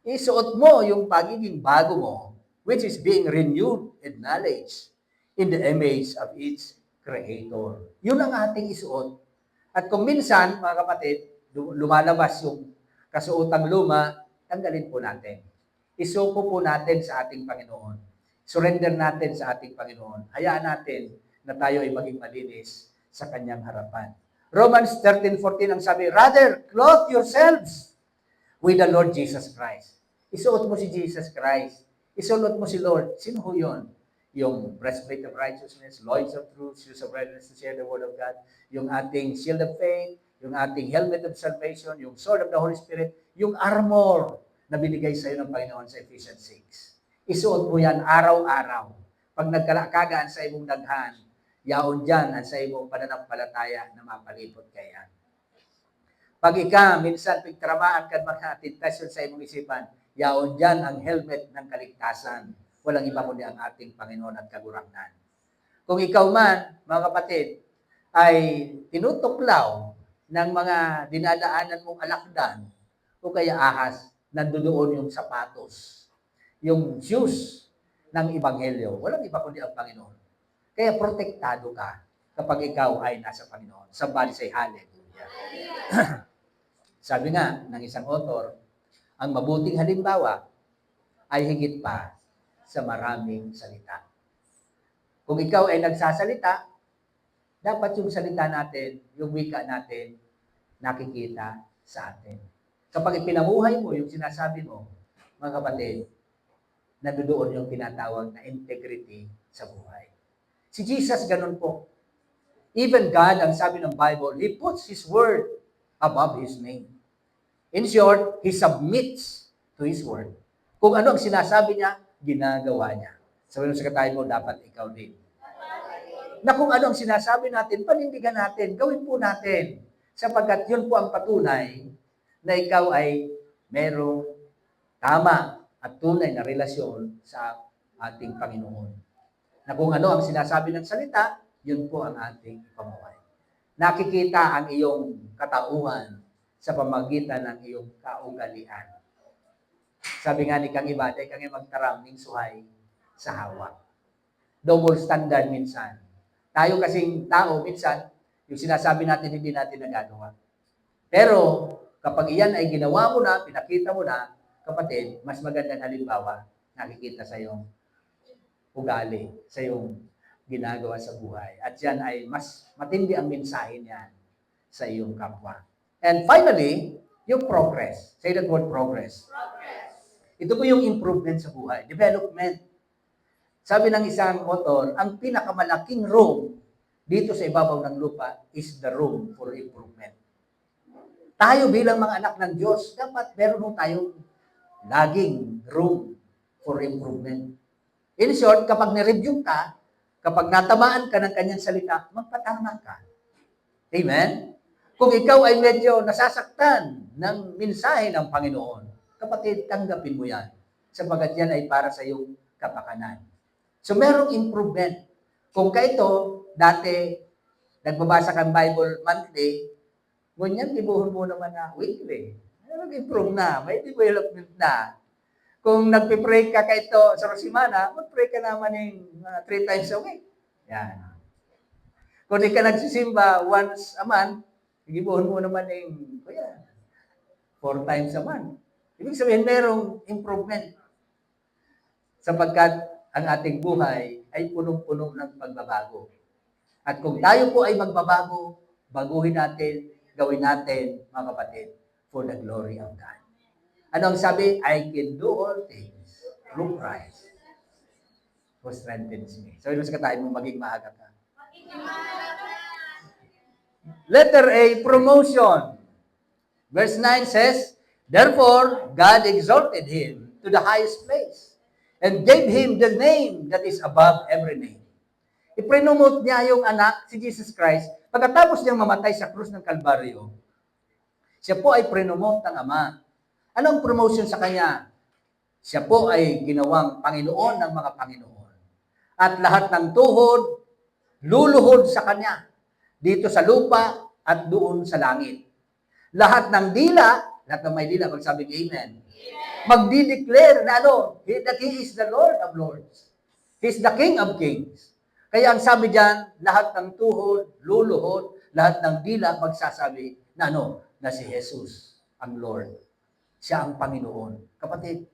Isuot mo yung pagiging bago mo, which is being renewed in knowledge in the image of its Creator. Yun ang ating isuot. At kung minsan, mga kapatid, lumalabas yung kasuotang luma, tanggalin po natin. Isuko po natin sa ating Panginoon. Surrender natin sa ating Panginoon. Hayaan natin na tayo ay maging malinis sa Kanyang harapan. Romans 13:14 ang sabi, rather, clothe yourselves with the Lord Jesus Christ. Isuot mo si Jesus Christ. Isuot mo si Lord. Sino ho yun? Yung breastplate of righteousness, loins of truth, shoes of readiness to share the word of God, yung ating shield of faith, yung ating helmet of salvation, yung sword of the Holy Spirit, yung armor na binigay sa iyo ng Panginoon sa Ephesians 6. Isuot mo yan araw-araw. Pag nagkalakagaan sa imong daghan, yaon dyan at sa imong pananampalataya na mapalipot kayan. Pag minsan pagtramaan ka mga tentasyon sa imong isipan, yaon dyan ang helmet ng kaligtasan. Walang iba kundi ang ating Panginoon at kagurangnan. Kung ikaw man, mga kapatid, ay tinutuklaw ng mga dinadaanan mong alakdan o kaya ahas, nandoon yung sapatos, yung shoes ng Ebanghelyo. Walang iba kundi ang Panginoon. Kaya protektado ka kapag ikaw ay nasa Panginoon. Somebody say hallelujah. Sabi nga ng isang author, ang mabuting halimbawa ay higit pa sa maraming salita. Kung ikaw ay nagsasalita, dapat yung salita natin, yung wika natin, nakikita sa atin. Kapag ipinamuhay mo yung sinasabi mo, mga kapatid, nandoon yung tinatawag na integrity sa buhay. Si Jesus, ganun po. Even God, ang sabi ng Bible, He puts His word above His name. In short, He submits to His word. Kung ano ang sinasabi niya, ginagawa niya. Sabi ng sekretary mo, dapat ikaw din. Na kung ano ang sinasabi natin, panindigan natin, gawin po natin. Sapagkat yun po ang patunay na ikaw ay merong tama at tunay na relasyon sa ating Panginoon. Na kung ano ang sinasabi ng salita, yun po ang ating pamuhay. Nakikita ang iyong katauhan sa pamagitan ng iyong kaugalian. Sabi nga ni Kang Iba, dahil kang magtaraming suhay sa hawak. Double standard minsan. Tayo kasing tao, minsan, yung sinasabi natin, hindi natin nagagawa. Pero, kapag iyan ay ginawa mo na, pinakita mo na, kapatid, mas magandang halimbawa, nakikita sa iyong ugali, sa iyong ginagawa sa buhay. At yan ay mas matindi ang mensahe niyan sa iyong kapwa. And finally, yung progress. Say that word, progress. Ito po yung improvement sa buhay, development. Sabi ng isang author, ang pinakamalaking room dito sa ibabaw ng lupa is the room for improvement. Tayo bilang mga anak ng Diyos, dapat meron tayong laging room for improvement. In short, kapag nireview ka, kapag natamaan ka ng kanyang salita, magpatama ka. Amen? Kung ikaw ay medyo nasasaktan ng mensahe ng Panginoon, kapatid, tanggapin mo yan. Sapagat yan ay para sa iyong kapakanan. So, merong improvement. Kung kaito, dati, nagbabasa kang Bible monthly, ngunyan, libuhon mo naman na weekly. Nag-improve na, may development na. Kung nagpipray ka kaito sa semana, mag-pray ka naman yung 3 times a week. Yan. Kung di ka nagsisimba once a month, libuhon mo naman yung 4 times a month. Ibig sabihin, merong improvement. Sapagkat ang ating buhay ay punong-puno ng pagbabago. At kung tayo po ay magbabago, baguhin natin, gawin natin, mga kapatid, for the glory of God. Ano ang sabi? I can do all things through Christ who strengthens me. So, sa katayin mo, maging maaga ka. Letter A, promotion. Verse 9 says, therefore, God exalted him to the highest place and gave him the name that is above every name. Iprinomote niya yung anak, si Jesus Christ, pagkatapos niyang mamatay sa krus ng Kalbaryo. Siya po ay prinomote ng Ama. Anong promotion sa kanya? Siya po ay ginawang Panginoon ng mga Panginoon. At lahat ng tuhod, luluhod sa Kanya, dito sa lupa at doon sa langit. Lahat ng dila, lahat ng may dila, magsabing Amen. Magdi-declare na that He is the Lord of Lords. He is the King of Kings. Kaya ang sabi diyan, lahat ng tuhod, luluhod, lahat ng dila magsasabi na na si Jesus ang Lord. Siya ang Panginoon. Kapatid,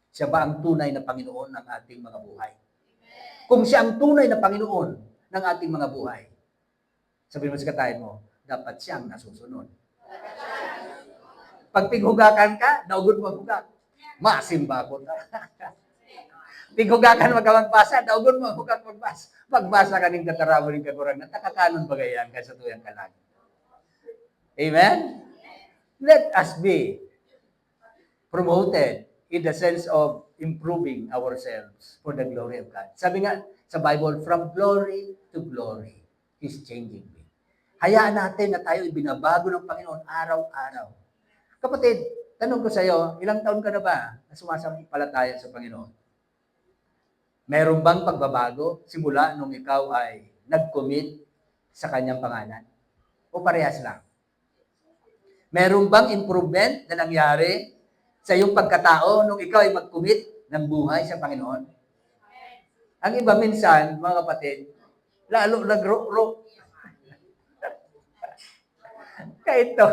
siya ba ang tunay na Panginoon ng ating mga buhay? Kung siya ang tunay na Panginoon ng ating mga buhay, sabihin mo sa katayan mo, dapat siyang nasusunod. Pag pighugakan ka, naugod mo hugak. Masimba ko. Pighugakan magkawagbasa, naugod mo hugak magbasa. Magbasa ka ng katarawo ng kagurang na takakanon bagayan ka sa tuyang kalag. Amen? Let us be promoted in the sense of improving ourselves for the glory of God. Sabi nga sa Bible, from glory to glory, He's changing me. Hayaan natin na tayo ibinabago ng Panginoon araw-araw. Kapatid, tanong ko sa iyo, ilang taon ka na ba na sumasampalataya sa Panginoon? Meron bang pagbabago simula nung ikaw ay nag-commit sa kanyang pangalan? O parehas lang? Meron bang improvement na nangyari sa iyong pagkatao nung ikaw ay mag-commit ng buhay sa Panginoon? Ang iba minsan, mga kapatid, lalo nagro-ro. Kaya ito,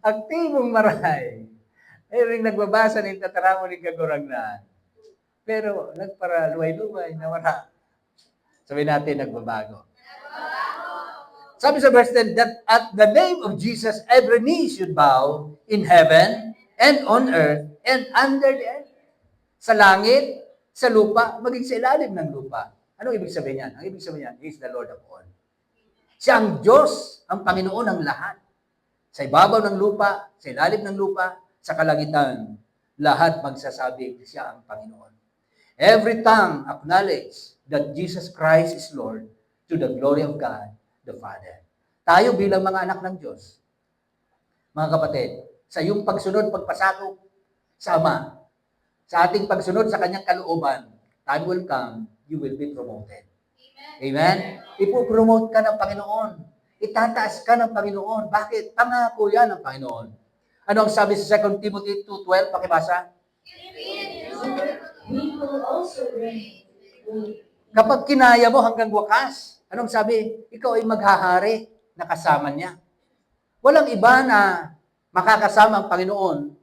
aktibong maray. Mayroong nagbabasa ng tataramo ng kagurangnan. Pero nagpara luway-luway na wala. Sabi natin, nagbabago. Sabi sa verse 10, that at the name of Jesus, every knee should bow in heaven and on earth and under the earth. Sa langit, sa lupa, maging sa ilalim ng lupa. Anong ibig sabihin yan? Ang ibig sabihin yan, He is the Lord of all. Siya ang Diyos, ang Panginoon ng lahat. Sa ibabaw ng lupa, sa ilalim ng lupa, sa kalangitan, lahat magsasabi, siya ang Panginoon. Every tongue acknowledge that Jesus Christ is Lord to the glory of God, the Father. Tayo bilang mga anak ng Diyos, mga kapatid, sa iyong pagsunod, pagpasakop sa Ama, sa ating pagsunod sa Kanyang kalooban, time will come, you will be promoted. Amen? Ipopromote ka ng Panginoon. Itataas ka ng Panginoon. Bakit? Pangako yan ng Panginoon. Ano ang sabi sa 2 Timothy 2:12? Pakibasa. We will also reign. Kapag kinaya mo hanggang wakas, anong sabi? Ikaw ay maghahari na kasama niya. Walang iba na makakasama ang Panginoon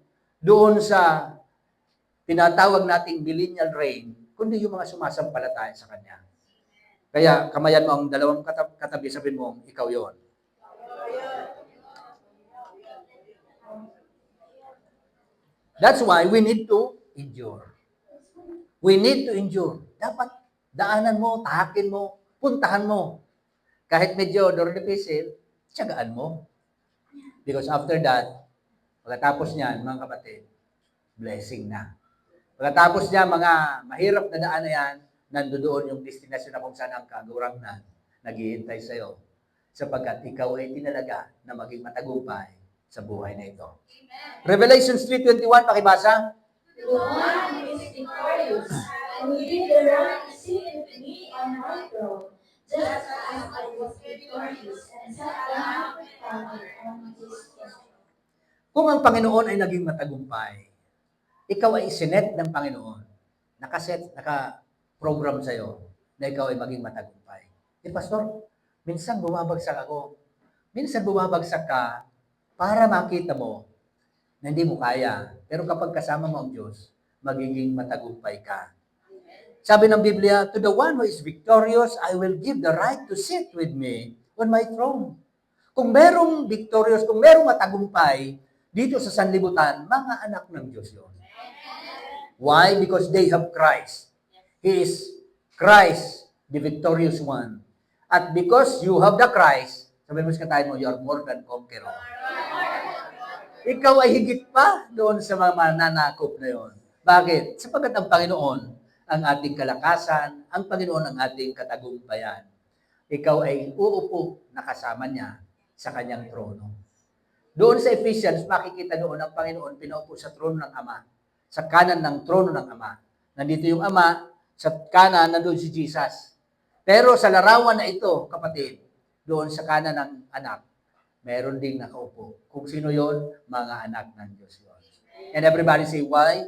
doon sa tinatawag nating millennial reign, kundi yung mga sumasampalataya sa Kanya. Kaya kamayan mo ang dalawang katabi, sabihin mo, ikaw yon. That's why we need to endure. We need to endure. Dapat daanan mo, tahakin mo, puntahan mo. Kahit medyo difficile, tiyagaan mo. Because after that, pagkatapos niyan, mga kapatid, blessing na. Pagkatapos niya, mga mahirap na daan na yan, nandoon yung destinasyon na kung saan ang kagurangnan naghihintay sa iyo. Sapagkat ikaw ay tinalaga na maging matagumpay sa buhay na ito. Revelation 3:21, pakibasa. The one who is victorious, and who did the right is seated with me on my throne, just as I was victorious and sat down with Father on his throne. Kung ang Panginoon ay naging matagumpay, ikaw ay isinet ng Panginoon. Naka-program sa iyo na ikaw ay maging matagumpay. Pastor, minsan bumabagsak ako. Minsan bumabagsak ka para makita mo na hindi mo kaya. Pero kapag kasama mo ang Diyos, magiging matagumpay ka. Sabi ng Biblia, to the one who is victorious, I will give the right to sit with me on my throne. Kung merong victorious, kung merong matagumpay dito sa sanlibutan, mga anak ng Diyos yun. Why? Because they have Christ. He is Christ, the victorious one. At because you have the Christ, sabihin mo sa katayin mo, you are more than conqueror. Ikaw ay higit pa doon sa mga mananakop na yon. Bakit? Sapagkat ang Panginoon ang ating kalakasan, ang Panginoon ang ating katagumpayan. Ikaw ay uupo na kasama niya sa kanyang trono. Doon sa Ephesians, makikita doon ang Panginoon pinaupo sa trono ng Ama. sa kanan ng trono ng Ama. Nandito yung Ama, sa kanan nandun si Jesus. Pero sa larawan na ito, kapatid, doon sa kanan ng anak, meron ding nakaupo. Kung sino yon, mga anak ng Diyos yun. And everybody say, why?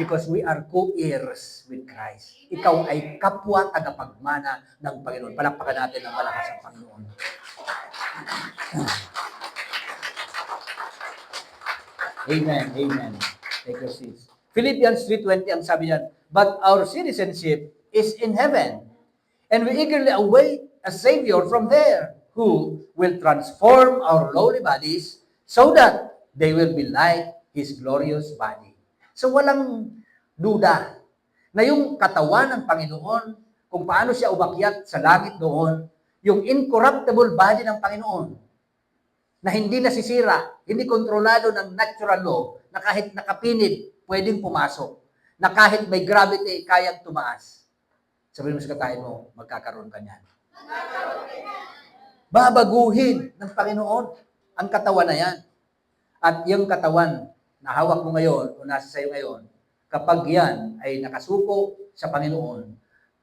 Because we are co-heirs with Christ. Ikaw ay kapwa tagapagmana ng Panginoon. Palakpakan natin ng malakas ang Panginoon. Amen, amen. Take your seats. Philippians 3:20 ang sabi niyan, but our citizenship is in heaven, and we eagerly await a Savior from there, who will transform our lowly bodies so that they will be like His glorious body. So walang duda na yung katawan ng Panginoon, kung paano siya umakyat sa langit doon, yung incorruptible body ng Panginoon, na hindi nasisira, hindi kontrolado ng natural law, na kahit nakapinid, pwedeng pumasok, na kahit may gravity, kayang tumaas. Sabihin mo sa katayin mo, magkakaroon ka niyan. Babaguhin ng Panginoon ang katawan na yan. At yung katawan na hawak mo ngayon o nasa sayo ngayon, kapag yan ay nakasuko sa Panginoon,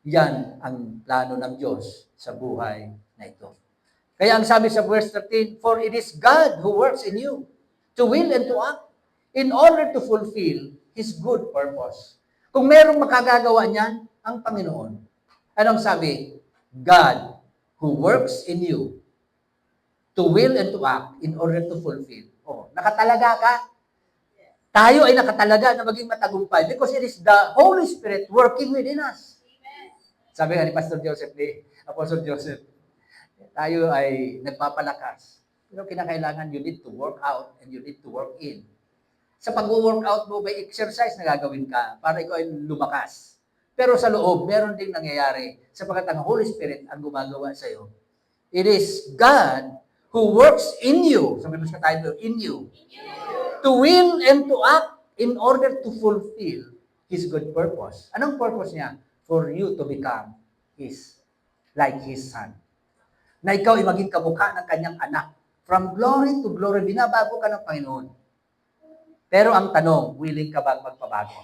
yan ang plano ng Diyos sa buhay na ito. Kaya ang sabi sa verse 13, for it is God who works in you to will and to act in order to fulfill His good purpose. Kung merong makagagawa niyan, ang Panginoon. Anong sabi? God who works in you to will and to act in order to fulfill. Oh, nakatalaga ka? Tayo ay nakatalaga na maging matagumpay because it is the Holy Spirit working within us. Sabi nga ni Pastor Joseph, ni Apostle Joseph, tayo ay nagpapalakas. Pero kinakailangan you need to work out and you need to work in. Sa pag-workout mo, may exercise na gagawin ka para ikaw ay lumakas. Pero sa loob, meron ding nangyayari sapagkat ang Holy Spirit ang gumagawa sa iyo. It is God who works in you. Sabi mo sa tayo, in you. To will and to act in order to fulfill His good purpose. Anong purpose niya? For you to become like His Son. Na ikaw ay maging kamukha ng kanyang anak. From glory to glory, binabago ka ng Panginoon. Pero ang tanong, willing ka bang magpabago?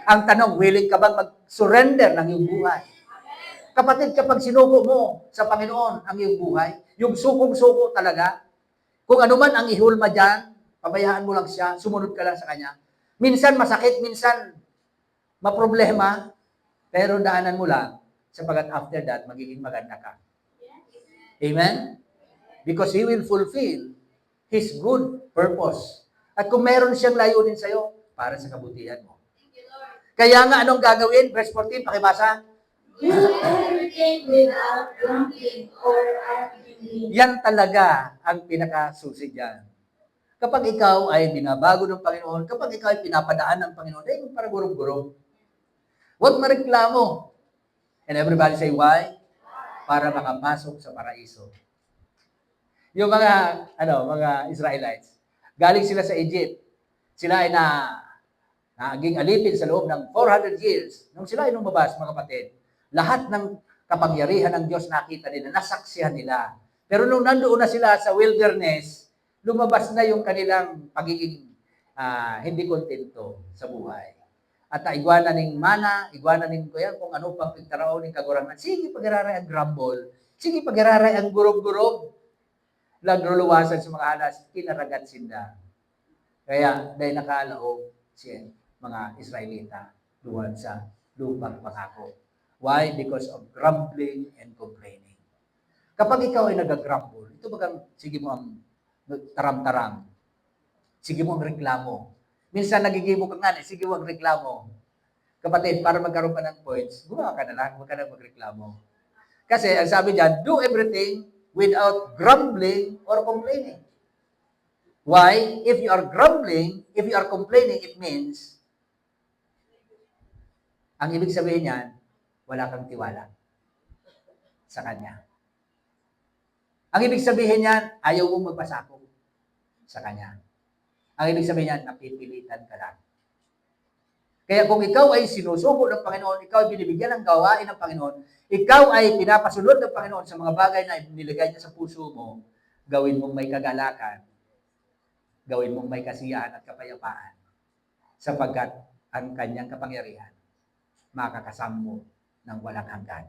Ang tanong, willing ka bang mag-surrender ng iyong buhay? Kapatid, kapag sinuko mo sa Panginoon ang iyong buhay, yung sukong-suko talaga, kung ano man ang ihulma dyan, pabayaan mo lang siya, sumunod ka lang sa Kanya. Minsan masakit, minsan maproblema, pero daanan mo lang, sapagat after that, magiging maganda ka. Amen? Because He will fulfill His good purpose. At kung meron siyang layunin sa'yo, para sa kabutihan mo. Kaya nga, anong gagawin? Verse 14, pakibasa. Do everything without grumbling or arguing. Yan talaga ang pinakasusi dyan. Kapag ikaw ay binabago ng Panginoon, kapag ikaw ay pinapadaan ng Panginoon, eh, para gurong-gurong. Huwag mareklamo. And everybody say, why? Para makapasok sa paraiso. Yung mga Israelites, galing sila sa Egypt. Sila ay naging alipin sa loob ng 400 years. Nung sila ay lumabas, mga kapatid, lahat ng kapangyarihan ng Diyos nakita nila, nasaksihan nila. Pero nung nandoon na sila sa wilderness, lumabas na yung kanilang pagiging hindi kontento sa buhay. At igwana ning mana, igwana ning kuya, kung ano pang pagtarao ning kagurangan. Sige, pag-araray ang grumble. Sige, pag-araray ang gurog-gurog. Lagruluwasan sa mga halas, kinaragat sinda. Kaya, dahil nakalaog siya, mga Israelita, duwan sa lupang pangako. Why? Because of grumbling and complaining. Kapag ikaw ay nag-grumble, ito bagang, sige mo ang taram-taram. Sige mo ang reklamo. Minsan nagigibo ka nga, sige mo ang reklamo. Kapatid, para magkaroon ka ng points, gumawa ka na lang, huwag ka na magreklamo. Kasi, ang sabi dyan, do everything without grumbling or complaining. Why? If you are grumbling, if you are complaining, it means, ang ibig sabihin niyan, wala kang tiwala sa Kanya. Ang ibig sabihin niyan, ayaw mong magpasakop sa Kanya. Ang ibig sabihin niyan, napipilitan ka lang. Kaya kung ikaw ay sinusuko ng Panginoon, ikaw ay binibigyan ng gawain ng Panginoon, ikaw ay pinapasunod ng Panginoon sa mga bagay na nilagay niya sa puso mo, gawin mong may kagalakan, gawin mong may kasiyahan at kapayapaan. sapagkat ang kanyang kapangyarihan makakasama mo ng walang hanggan.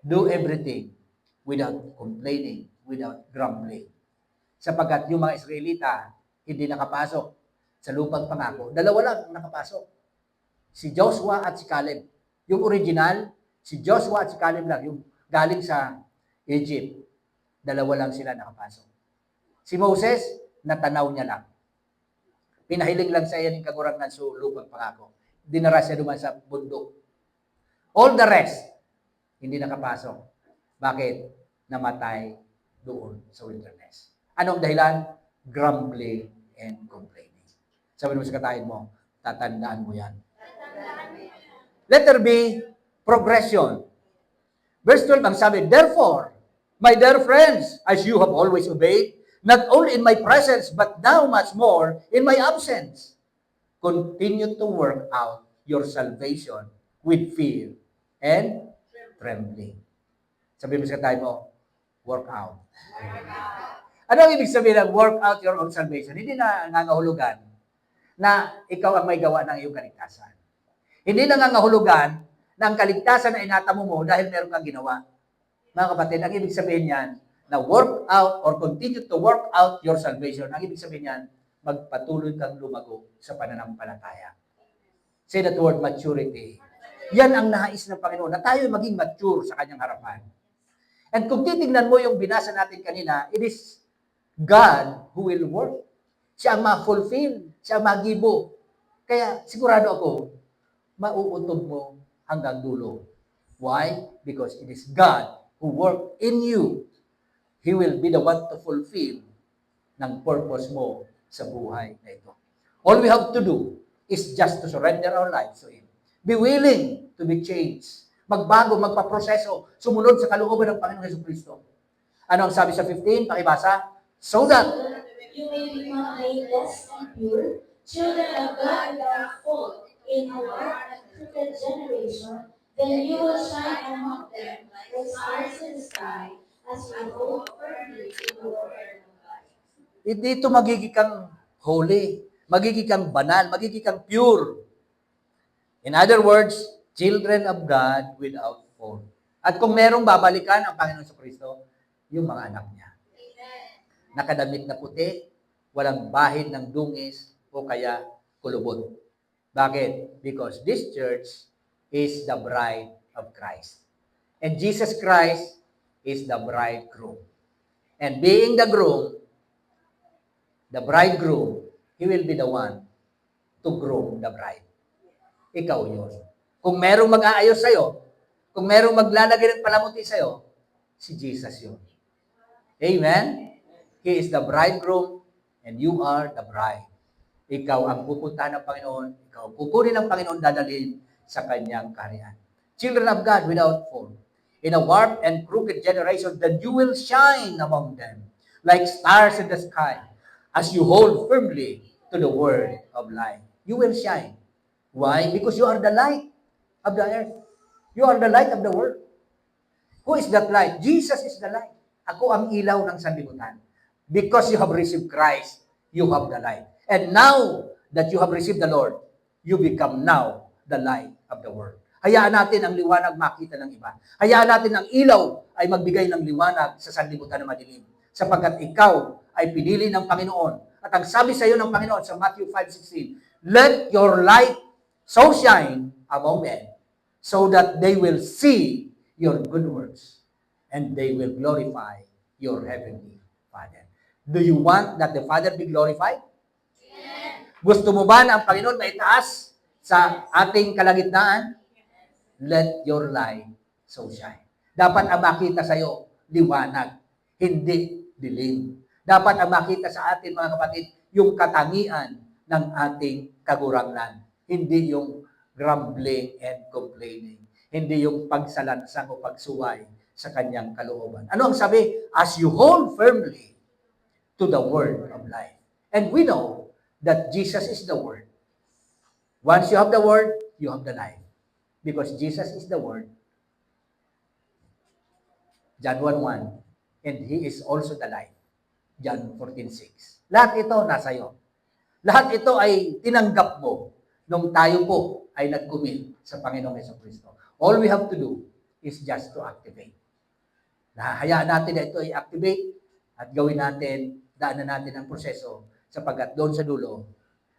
Do everything without complaining, without grumbling. Sapagkat yung mga Israelita hindi nakapasok sa lupang pangako. Dalawa lang ang nakapasok. Si Joshua at si Caleb. Yung original, si Joshua at si Caleb lang. Yung galing sa Egypt. Dalawa lang sila nakapasok. Si Moses, natanaw niya lang. Pinahiling lang sa iya ng kagurangan sa lupang pangako. Dinara siya duman sa bundok. All the rest, hindi nakapasok. Bakit? Namatay doon sa wilderness. Anong dahilan? Grumbling and complaining. Sabi mo sa katayin mo, tatandaan mo yan. Letter B, progression. Verse 12 ang sabi, therefore, my dear friends, as you have always obeyed, not only in my presence, but now much more in my absence, continue to work out your salvation with fear and trembling. Sabi mo sa katayin mo, work out. Ano ang ibig sabihin ng work out your own salvation? Hindi na nangangahulugan na ikaw ang may gawa ng iyong kaligtasan. Hindi na nangangahulugan na ang kaligtasan na inatamo mo dahil meron kang ginawa. Mga kapatid, ang ibig sabihin yan na work out or continue to work out your salvation. Ang ibig sabihin yan, magpatuloy kang lumago sa pananampalataya. Say that word, maturity. Yan ang nais ng Panginoon, na tayo maging mature sa kanyang harapan. And kung titignan mo yung binasa natin kanina, it is God who will work. Siya ang ma-fulfill. Siya ang magibo. Kaya sigurado ako, mauuntog mo hanggang dulo. Why? Because it is God who work in you. He will be the one to fulfill ng purpose mo sa buhay na ito. All we have to do is just to surrender our lives to Him. Be willing to be changed. Magbago, magpaproseso, sumunod sa kalooban ng Panginoong Jesucristo. Ano ang sabi sa 15? Pakibasa. So that you may become blameless and pure, children of God without fault, in a dark and crooked generation, then you will shine among them like stars in the sky, as we hold firmly to the word of God. dito magiging kang holy, magiging kang banal, magiging kang pure. In other words, children of God without fault. At kung merong babalikan ang Panginoon sa Kristo, yung mga anak niya. Nakadamit na puti, walang bahid ng dungis o kaya kulubot. Bakit? Because this church is the bride of Christ. And Jesus Christ is the bridegroom. And being the groom, the bridegroom, he will be the one to groom the bride. Ikaw yun. Kung merong mag-aayos sa'yo, kung merong maglalagay ng palamuti sa'yo, si Jesus yun. Amen? He is the bridegroom and you are the bride. Ikaw ang pupuntahan ng Panginoon, ikaw ang kukunin ng Panginoon dadalhin sa kanyang kaharian. Children of God without fault. In a warped and crooked generation, that you will shine among them like stars in the sky as you hold firmly to the word of life. You will shine. Why? Because you are the light of the earth. You are the light of the world. Who is that light? Jesus is the light. Ako ang ilaw ng sanlibutan. Because you have received Christ, you have the light. And now that you have received the Lord, you become now the light of the world. Hayaan natin ang liwanag makita ng iba. Hayaan natin ang ilaw ay magbigay ng liwanag sa sanlibutan na madilim. Sapagkat ikaw ay pinili ng Panginoon. At ang sabi sa iyo ng Panginoon sa Matthew 5:16, let your light so shine among men, so that they will see your good works, and they will glorify your heavenly Father. Do you want that the Father be glorified? Amen. Gusto mo ba na ang Panginoon maitaas sa ating kalagitnaan? Let your light so shine. Dapat ang makita sa iyo, liwanag, hindi dilim. Dapat ang makita sa atin, mga kapatid, yung katangian ng ating kagurangan. Hindi yung grumbling and complaining. Hindi yung pagsalansang o pagsuway sa kanyang kalooban. Ano ang sabi? As you hold firmly to the word of life. And we know that Jesus is the word. Once you have the word, you have the life. Because Jesus is the word. John 1:1. And He is also the life. John 14:6. Lahat ito nasa iyo. Lahat ito ay tinanggap mo nung tayo po ay nag-commit sa Panginoong Jesucristo. All we have to do is just to activate. Hayaan natin na ito i-activate at gawin natin, daanan natin ang proseso sapagkat doon sa dulo,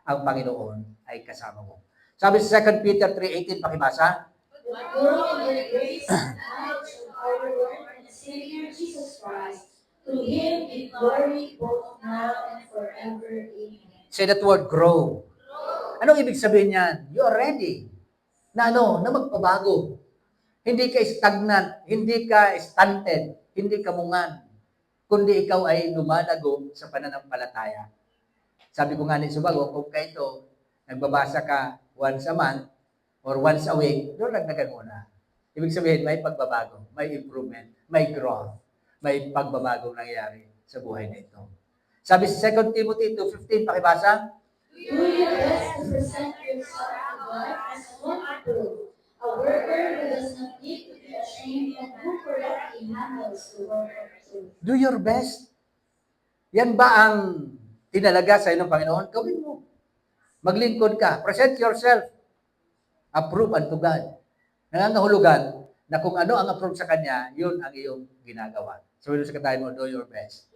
ang Panginoon ay kasama mo. Sabi sa 2 Peter 3:18, pakibasa. But grow in the grace and knowledge of our Lord and Savior Jesus Christ. To Him be glory both now and forever. Amen. Say that word, grow. Anong ibig sabihin niyan? You are ready. Na magpabago. Hindi ka stagnant, hindi ka stunted, hindi ka mungan, kundi ikaw ay lumalago sa pananampalataya. Sabi ko nga ni Subago, kung kayo nagbabasa ka once a month or once a week, doon nagdagan muna. Ibig sabihin, may pagbabago, may improvement, may growth, may pagbabagong nangyayari sa buhay na ito. Sabi sa 2 Timothy 2:15, pakibasa. Do your best to present yourself to God as one approved, a worker who does not need to be ashamed and who correctly handles the word of truth. Do your best. Yan ba ang tinalaga sa iyo ng Panginoon? Gawin mo. Maglingkod ka. Present yourself. Approve unto God. Nangangahulugan na kung ano ang approve sa Kanya, yun ang iyong ginagawa. So, sa katayin mo, do your best.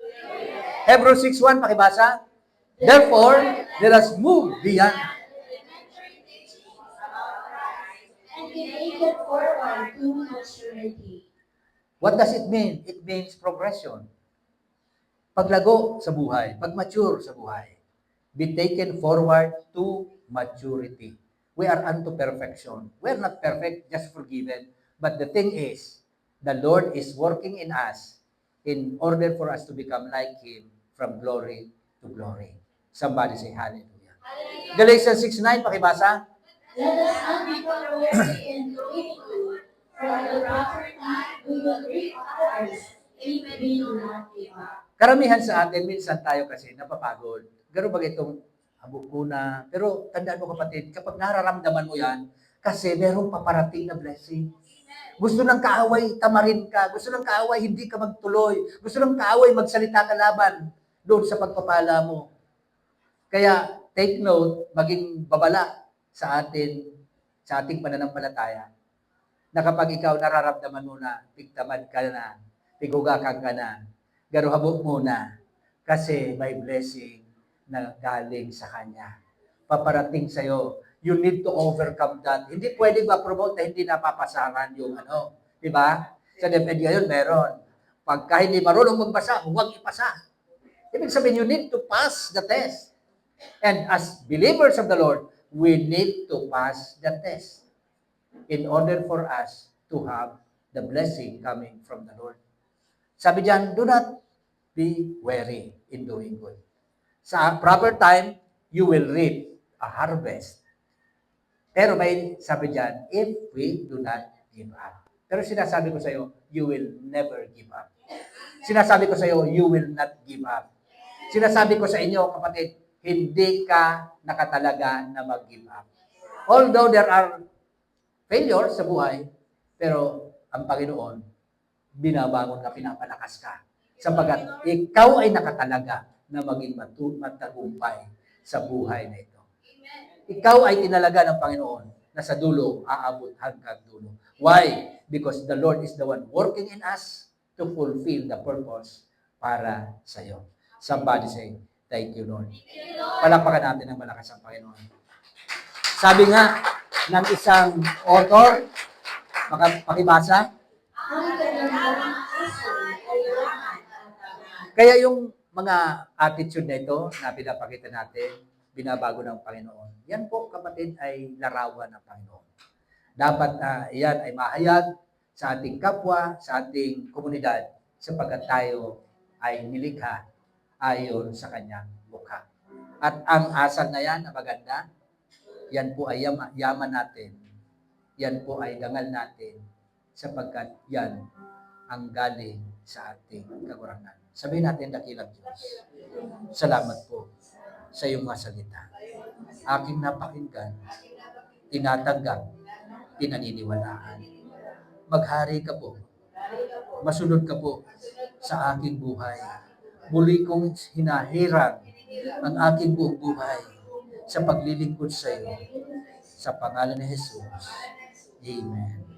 Hebrews 6:1, pakibasa. Therefore, let us move beyond. And be taken forward to maturity. What does it mean? It means progression. Paglago sa buhay, pag-mature sa buhay. Be taken forward to maturity. We are unto perfection. We are not perfect, just forgiven. But the thing is, the Lord is working in us in order for us to become like Him from glory to glory. Somebody say hallelujah. Galatians 6:9, pakibasa. Let us not become weary in doing good, for at the proper time we will reap a harvest if we do not give up. Karamihan sa atin, minsan tayo kasi napapagod. Gano'n ba itong habok ko na? Pero tandaan mo kapatid, kapag nararamdaman mo yan, kasi merong paparating na blessing. Gusto ng kaaway, tamarin ka. Gusto ng kaaway, hindi ka magtuloy. Gusto ng kaaway, magsalita ka laban doon sa pagpapala mo. Kaya, take note, maging babala sa atin, sa ating pananampalataya, na kapag ikaw nararamdaman mo na, piktamad ka na, tigugakan ka na, garuhabok muna, kasi may blessing na galing sa Kanya. Paparating sa'yo. You need to overcome that. Hindi pwede ma-promote na hindi napapasaran yung di ba? Sa DepEd ngayon, meron. Pagka hindi marunong magbasa, huwag ipasa. Ibig sabihin, you need to pass the test. And as believers of the Lord, we need to pass the test in order for us to have the blessing coming from the Lord. Sabi diyan, do not be weary in doing good. Sa proper time, you will reap a harvest. Pero may sabi diyan, if we do not give up. Pero sinasabi ko sa iyo, you will never give up. Sinasabi ko sa iyo, you will not give up. Sinasabi ko sa inyo, kapatid, hindi ka nakatalaga na mag-give up. Although there are failures sa buhay, pero ang Panginoon, binabangon ka, pinapalakas ka. Sapagat ikaw ay nakatalaga na maging matagumpay sa buhay na ito. Ikaw ay tinalaga ng Panginoon na sa dulo, aabot hanggang dulo. Why? Because the Lord is the one working in us to fulfill the purpose para sa iyo. Somebody say, thank you, Lord. Palakpakan natin ng malakas ang Panginoon. Sabi nga ng isang author, pakibasa, Ang kanilang puso ay laman at taman. kaya yung mga attitude na ito na pinapakita natin, binabago ng Panginoon. Yan po, kapatid, ay larawan ng Panginoon. Dapat yan ay mahayag sa ating kapwa, sa ating komunidad, sapagkat tayo ay nilikha ayon sa kanyang mukha. At ang asal na yan na maganda, yan po ay yaman natin. Yan po ay dangal natin sapagkat yan ang galing sa ating kakurangan. Sabihin natin, dakilang Diyos, salamat po sa iyong mga salita. Aking napakinggan, tinatanggap, pinaniniwalaan. Maghari ka po. Masunod ka po sa aking buhay. Muli kong hinahirang ang aking buong buhay sa paglilingkod sa iyo. Sa pangalan ni Jesus. Amen.